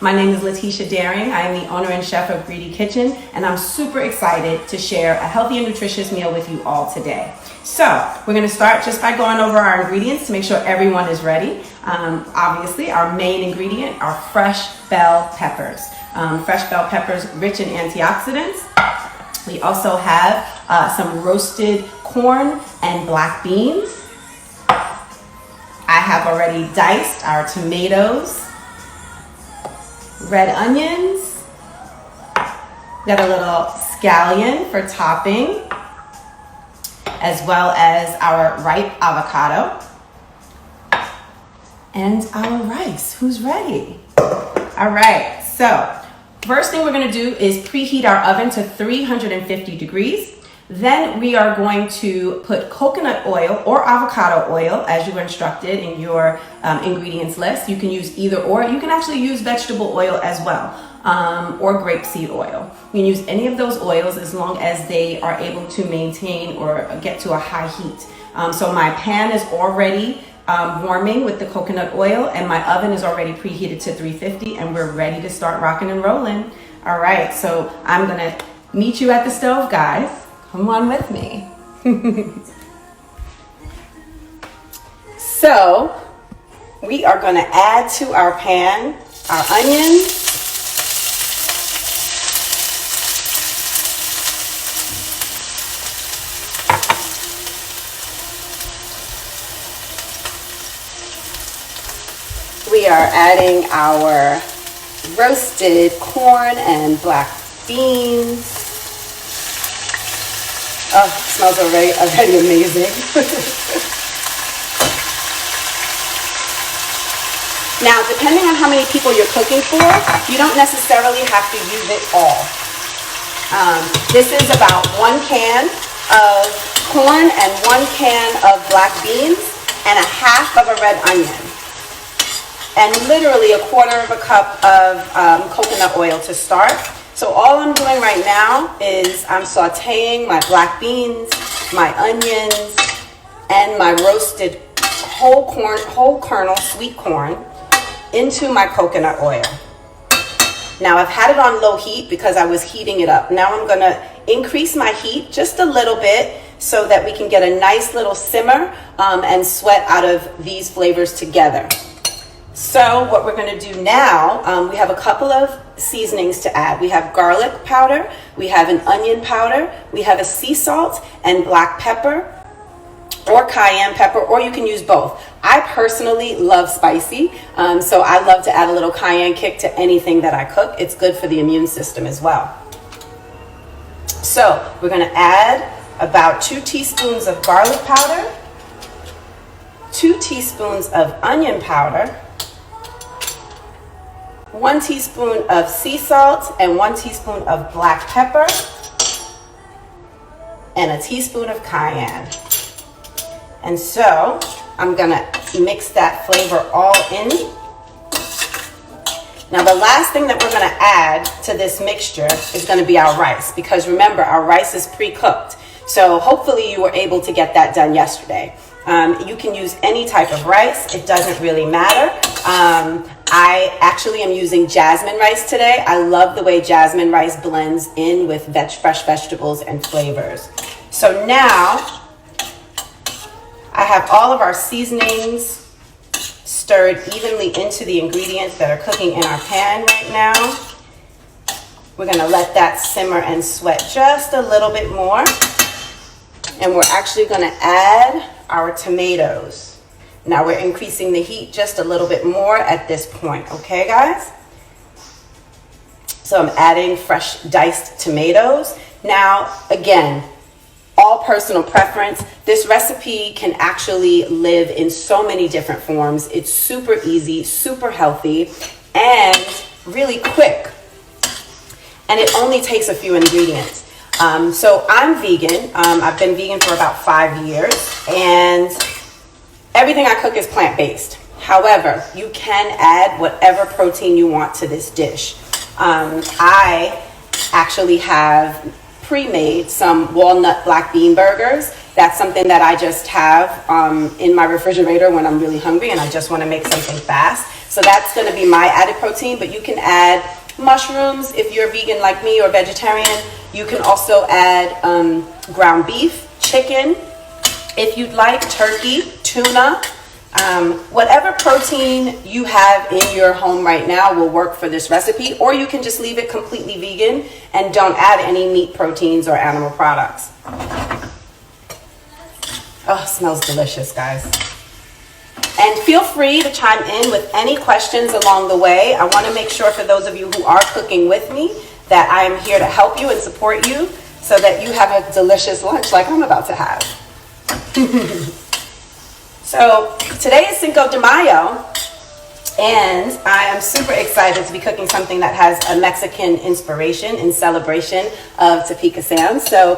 My name is Latisha Daring. I am the owner and chef of Greedi Kitchen, and I'm super excited to share a healthy and nutritious meal with you all today. So we're going to start just by going over our ingredients to make sure everyone is ready. Obviously, our main ingredient are fresh bell peppers. Fresh bell peppers rich in antioxidants. We also have some roasted corn and black beans. I have already diced our tomatoes, red onions, got a little scallion for topping, as well as our ripe avocado, and our rice. Who's ready? All right, so first thing we're gonna do is preheat our oven to 350 degrees. Then we are going to put coconut oil or avocado oil as you were instructed in your ingredients list. You can use either or. You can actually use vegetable oil as well, or grapeseed oil. You can use any of those oils as long as they are able to maintain or get to a high heat. So my pan is already warming with the coconut oil, and my oven is already preheated to 350, and we're ready to start rocking and rolling. All right, so I'm gonna meet you at the stove, guys. Come on with me. So we are going to add to our pan our onions, we are adding our roasted corn and black beans. Oh, it smells already amazing. Now, depending on how many people you're cooking for, you don't necessarily have to use it all. This is about 1 can of corn and 1 can of black beans and a half of a red onion. And literally a 1/4 cup of coconut oil to start. So all I'm doing right now is I'm sauteing my black beans, my onions, and my roasted whole kernel sweet corn into my coconut oil. Now I've had it on low heat because I was heating it up. Now I'm gonna increase my heat just a little bit so that we can get a nice little simmer and sweat out of these flavors together. So what we're going to do now, we have a couple of seasonings to add. We have garlic powder, we have an onion powder, we have a sea salt and black pepper or cayenne pepper, or you can use both. I personally love spicy, so I love to add a little cayenne kick to anything that I cook. It's good for the immune system as well. So we're going to add about 2 teaspoons of garlic powder, 2 teaspoons of onion powder, 1 teaspoon of sea salt and 1 teaspoon of black pepper, and a teaspoon of cayenne. And so I'm gonna mix that flavor all in. Now the last thing that we're gonna add to this mixture is gonna be our rice, because remember, our rice is pre-cooked. So hopefully you were able to get that done yesterday. You can use any type of rice, it doesn't really matter. I actually am using jasmine rice today. I love the way jasmine rice blends in with fresh vegetables and flavors. So now I have all of our seasonings stirred evenly into the ingredients that are cooking in our pan right now. We're gonna let that simmer and sweat just a little bit more. And we're actually gonna add our tomatoes. Now we're increasing the heat just a little bit more at this point, okay guys? So I'm adding fresh diced tomatoes. Now, again, all personal preference. This recipe can actually live in so many different forms. It's super easy, super healthy, and really quick. And it only takes a few ingredients. So I'm vegan. I've been vegan for about 5 years, and everything I cook is plant-based. However, you can add whatever protein you want to this dish. I actually have pre-made some walnut black bean burgers that's something that I just have in my refrigerator when I'm really hungry and I just want to make something fast. So that's going to be my added protein, but you can add mushrooms if you're vegan like me or vegetarian. You can also add ground beef, chicken, if you'd like, turkey, tuna. Whatever protein you have in your home right now will work for this recipe, or you can just leave it completely vegan and don't add any meat proteins or animal products. Oh, it smells delicious, guys. And feel free to chime in with any questions along the way. I want to make sure for those of you who are cooking with me that I am here to help you and support you so that you have a delicious lunch like I'm about to have. So today is Cinco de Mayo, and I am super excited to be cooking something that has a Mexican inspiration in celebration of Tepica Sam. So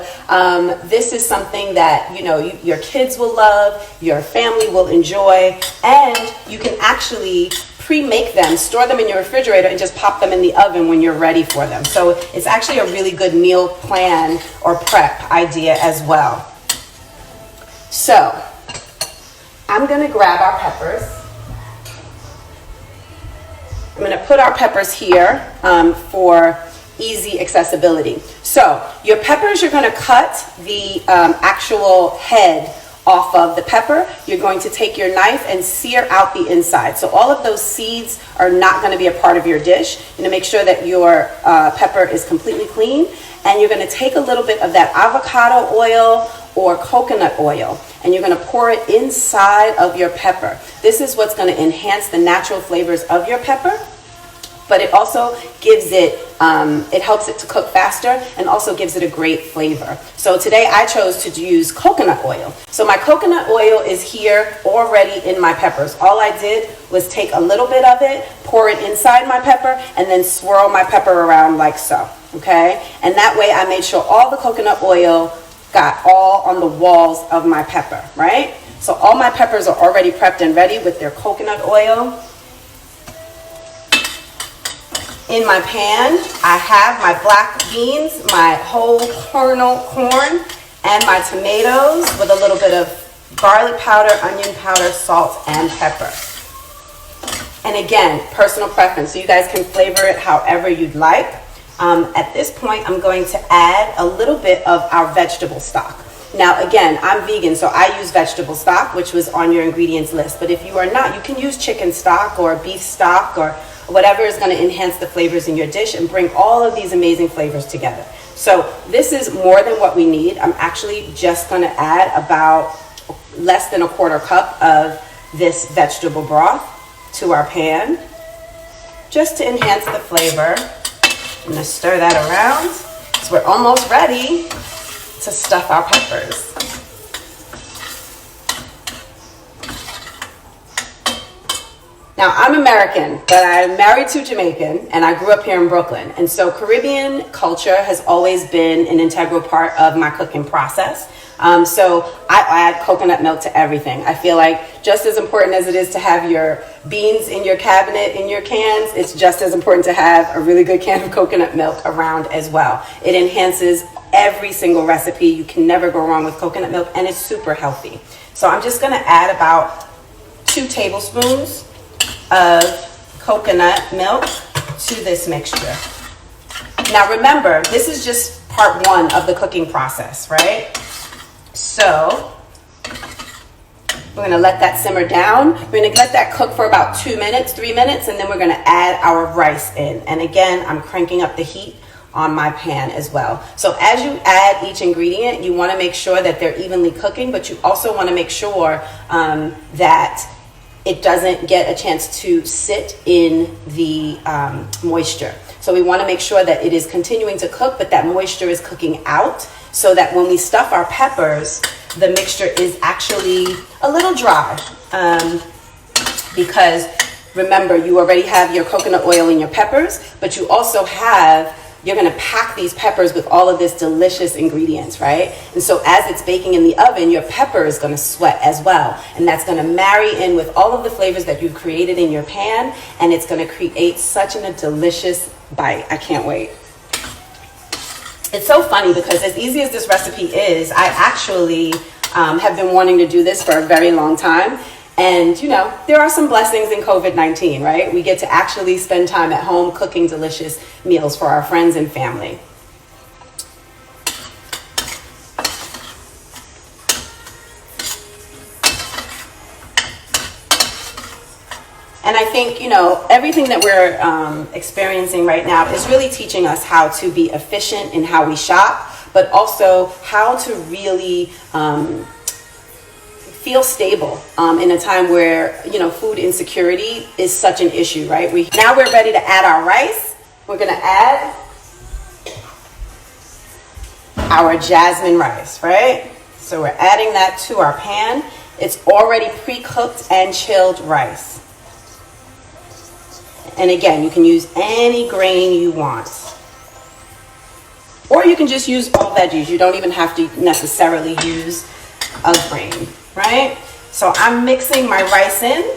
this is something that, you know, your kids will love, your family will enjoy, and you can actually pre-make them, store them in your refrigerator, and just pop them in the oven when you're ready for them. So it's actually a really good meal plan or prep idea as well. So I'm going to grab our peppers. I'm going to put our peppers here for easy accessibility. So your peppers, you're going to cut the actual head off of the pepper. You're going to take your knife and sear out the inside. So all of those seeds are not going to be a part of your dish. You're going to make sure that your pepper is completely clean. And you're going to take a little bit of that avocado oil or coconut oil, and you're going to pour it inside of your pepper. This is what's going to enhance the natural flavors of your pepper, but it also gives it, it helps it to cook faster and also gives it a great flavor. So today I chose to use coconut oil. So my coconut oil is here already in my peppers. All I did was take a little bit of it, pour it inside my pepper, and then swirl my pepper around like so, okay? And that way I made sure all the coconut oil got all on the walls of my pepper, right? So all my peppers are already prepped and ready with their coconut oil. In my pan, I have my black beans, my whole kernel corn, and my tomatoes with a little bit of garlic powder, onion powder, salt, and pepper. And again, personal preference, so you guys can flavor it however you'd like. At this point, I'm going to add a little bit of our vegetable stock. Now, again, I'm vegan, so I use vegetable stock, which was on your ingredients list. But if you are not, you can use chicken stock or beef stock or whatever is going to enhance the flavors in your dish and bring all of these amazing flavors together. So this is more than what we need. I'm actually just going to add about less than a quarter cup of this vegetable broth to our pan, just to enhance the flavor. I'm going to stir that around. So we're almost ready to stuff our peppers. Now, I'm American, but I'm married to Jamaican, and I grew up here in Brooklyn. And so Caribbean culture has always been an integral part of my cooking process. So I add coconut milk to everything. I feel like just as important as it is to have your beans in your cabinet, in your cans, it's just as important to have a really good can of coconut milk around as well. It enhances every single recipe. You can never go wrong with coconut milk, and it's super healthy. So I'm just going to add about 2 tablespoons of coconut milk to this mixture. Now remember, this is just part 1 of the cooking process, right? So we're going to let that simmer down. We're going to let that cook for about 2 minutes, 3 minutes, and then we're going to add our rice in. And again, I'm cranking up the heat on my pan as well. So as you add each ingredient, you want to make sure that they're evenly cooking, but you also want to make sure that it doesn't get a chance to sit in the moisture. So we want to make sure that it is continuing to cook, but that moisture is cooking out, so that when we stuff our peppers, the mixture is actually a little dry. Because remember, you already have your coconut oil in your peppers, but you also have, you're going to pack these peppers with all of this delicious ingredients, right? And so as it's baking in the oven, your pepper is going to sweat as well. And that's going to marry in with all of the flavors that you've created in your pan, and it's going to create such a delicious bite. I can't wait. It's so funny because as easy as this recipe is, I actually have been wanting to do this for a very long time. And, you know, there are some blessings in COVID-19, right? We get to actually spend time at home cooking delicious meals for our friends and family. And I think, you know, everything that we're experiencing right now is really teaching us how to be efficient in how we shop, but also how to really feel stable in a time where, you know, food insecurity is such an issue, right? Now we're ready to add our rice. We're going to add our jasmine rice, right? So we're adding that to our pan. It's already pre-cooked and chilled rice. And again, you can use any grain you want. Or you can just use all veggies. You don't even have to necessarily use a grain, right? So I'm mixing my rice in.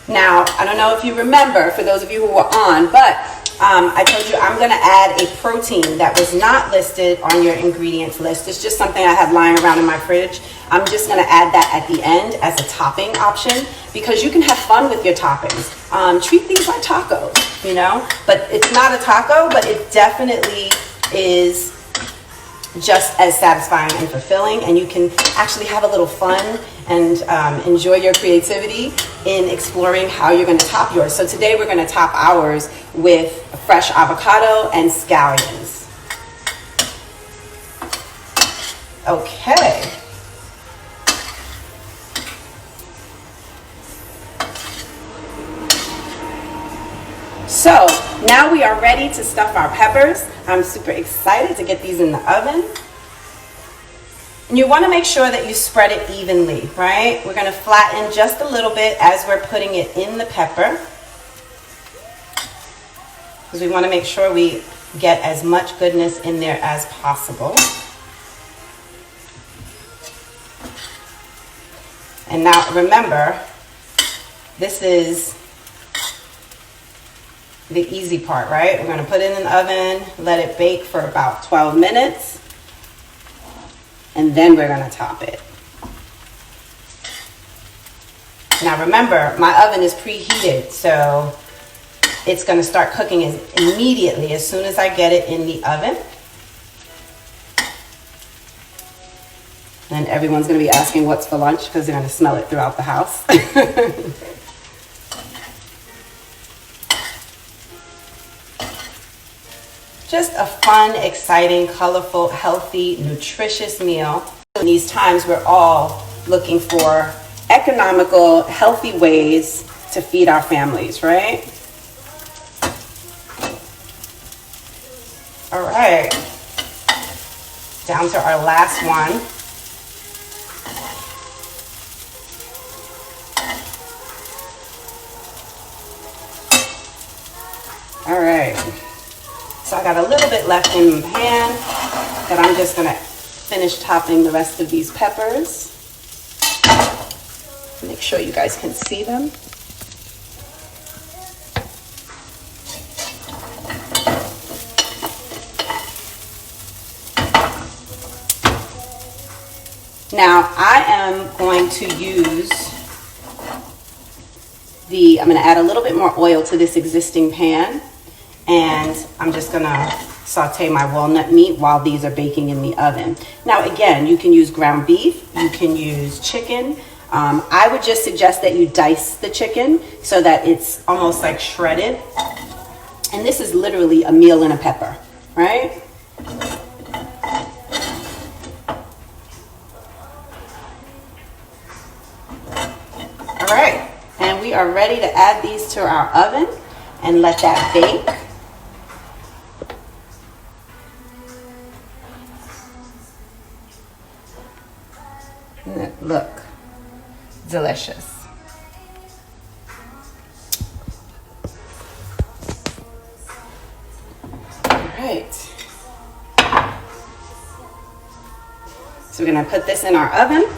Now, I don't know if you remember, for those of you who were on, but I told you I'm going to add a protein that was not listed on your ingredients list. It's just something I have lying around in my fridge. I'm just going to add that at the end as a topping option because you can have fun with your toppings. Treat these like tacos, you know, but it's not a taco, but it definitely is just as satisfying and fulfilling, and you can actually have a little fun and enjoy your creativity in exploring how you're going to top yours. So today we're going to top ours with fresh avocado and scallions. Okay. So now we are ready to stuff our peppers. I'm super excited to get these in the oven. And you want to make sure that you spread it evenly, right? We're going to flatten just a little bit as we're putting it in the pepper, because we want to make sure we get as much goodness in there as possible. And now remember, this is the easy part, right? We're going to put it in the oven, let it bake for about 12 minutes, and then we're going to top it. Now remember, my oven is preheated, so it's going to start cooking immediately as soon as I get it in the oven. And everyone's going to be asking what's for lunch because they're going to smell it throughout the house. Just a fun, exciting, colorful, healthy, nutritious meal. In these times, we're all looking for economical, healthy ways to feed our families, right? All right. Down to our last one. All right. So I got a little bit left in the pan that I'm just gonna finish topping the rest of these peppers. Make sure you guys can see them. Now I am going to use I'm gonna add a little bit more oil to this existing pan. And I'm just gonna saute my walnut meat while these are baking in the oven. Now again, you can use ground beef, you can use chicken. I would just suggest that you dice the chicken so that it's almost like shredded. And this is literally a meal in a pepper, right? All right, and we are ready to add these to our oven and let that bake. Look, delicious. All right. So we're going to put this in our oven.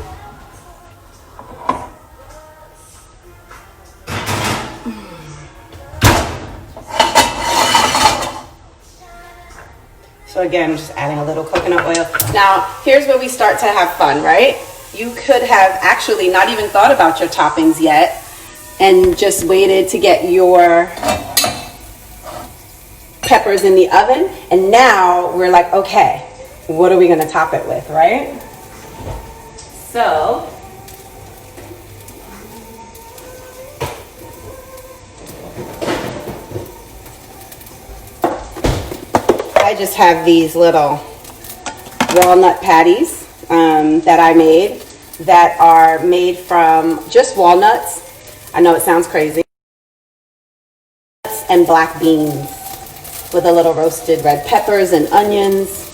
again, I'm just adding a little coconut oil. Now, here's where we start to have fun, right? You could have actually not even thought about your toppings yet and just waited to get your peppers in the oven. And now we're like, okay, what are we gonna top it with, right? So, I just have these little walnut patties that I made that are made from just walnuts. I know it sounds crazy. And black beans with a little roasted red peppers and onions.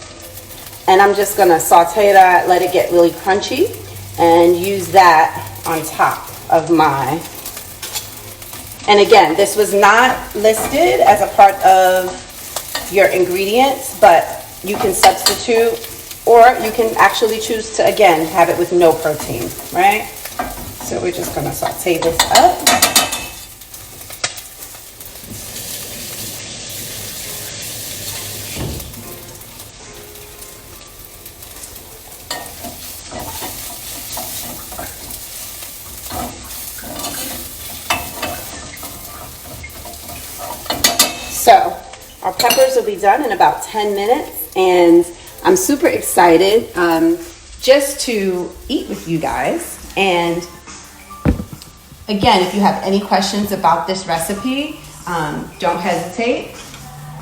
And I'm just gonna saute that, let it get really crunchy, and use that on top of my, and again, this was not listed as a part of your ingredients, but you can substitute, or you can actually choose to, again, have it with no protein, right? So we're just gonna saute this up. So our peppers will be done in about 10 minutes, and I'm super excited just to eat with you guys. And again, if you have any questions about this recipe, don't hesitate.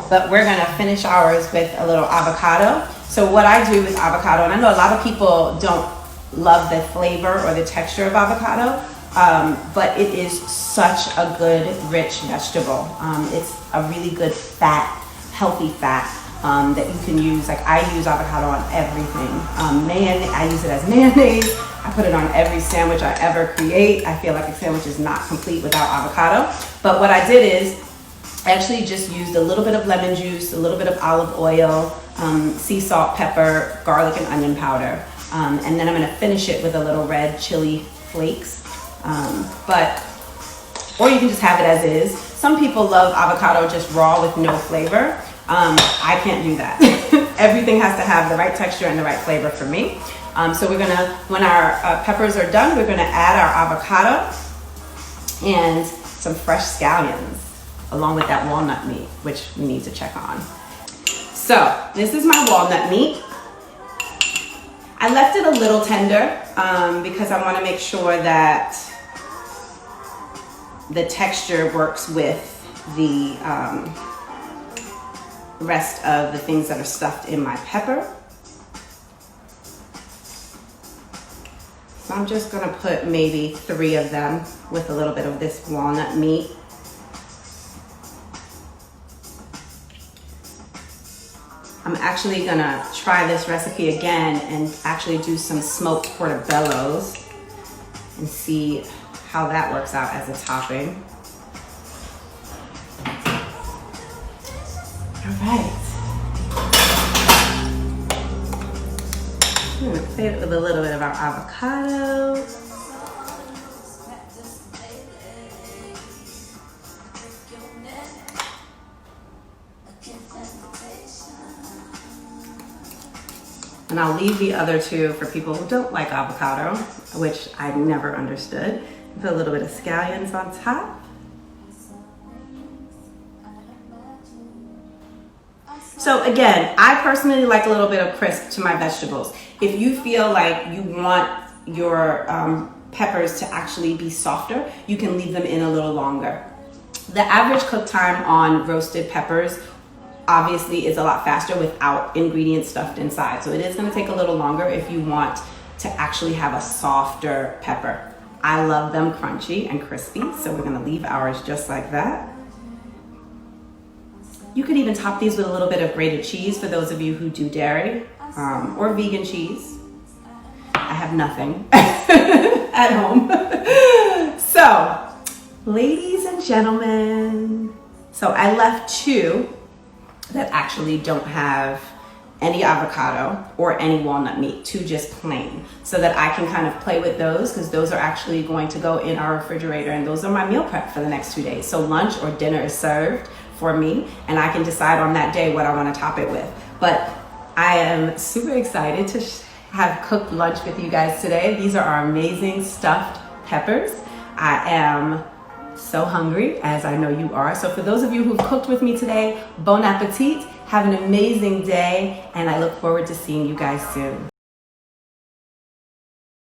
But we're gonna finish ours with a little avocado. So what I do with avocado, and I know a lot of people don't love the flavor or the texture of avocado, but it is such a good, rich vegetable. It's a really good fat, healthy fat that you can use. Like, I use avocado on everything. I use it as mayonnaise. I put it on every sandwich I ever create. I feel like a sandwich is not complete without avocado. But what I did is I actually just used a little bit of lemon juice, a little bit of olive oil, sea salt, pepper, garlic, and onion powder. And then I'm gonna finish it with a little red chili flakes. Or you can just have it as is. Some people love avocado just raw with no flavor. I can't do that. Everything has to have the right texture and the right flavor for me. So we're gonna, when our peppers are done, we're gonna add our avocado and some fresh scallions along with that walnut meat, which we need to check on. So this is my walnut meat. I left it a little tender because I wanna make sure that the texture works with the rest of the things that are stuffed in my pepper. So I'm just gonna put maybe 3 of them with a little bit of this walnut meat. I'm actually gonna try this recipe again and actually do some smoked portobellos and see how that works out as a topping. All right. I'm gonna play it with a little bit of our avocado. And I'll leave the other 2 for people who don't like avocado, which I never understood. Put a little bit of scallions on top. So again, I personally like a little bit of crisp to my vegetables. If you feel like you want your peppers to actually be softer, you can leave them in a little longer. The average cook time on roasted peppers obviously is a lot faster without ingredients stuffed inside. So it is gonna take a little longer if you want to actually have a softer pepper. I love them crunchy and crispy, so we're gonna leave ours just like that. You could even top these with a little bit of grated cheese for those of you who do dairy, or vegan cheese. I have nothing at home. So, ladies and gentlemen, so I left 2 that actually don't have any avocado or any walnut meat, 2 just plain, so that I can kind of play with those, because those are actually going to go in our refrigerator, and those are my meal prep for the next 2 days. So lunch or dinner is served for me, and I can decide on that day what I want to top it with. But I am super excited to have cooked lunch with you guys today. These are our amazing stuffed peppers. I am so hungry, as I know you are. So for those of you who've cooked with me today, bon appetit. Have an amazing day, and I look forward to seeing you guys soon.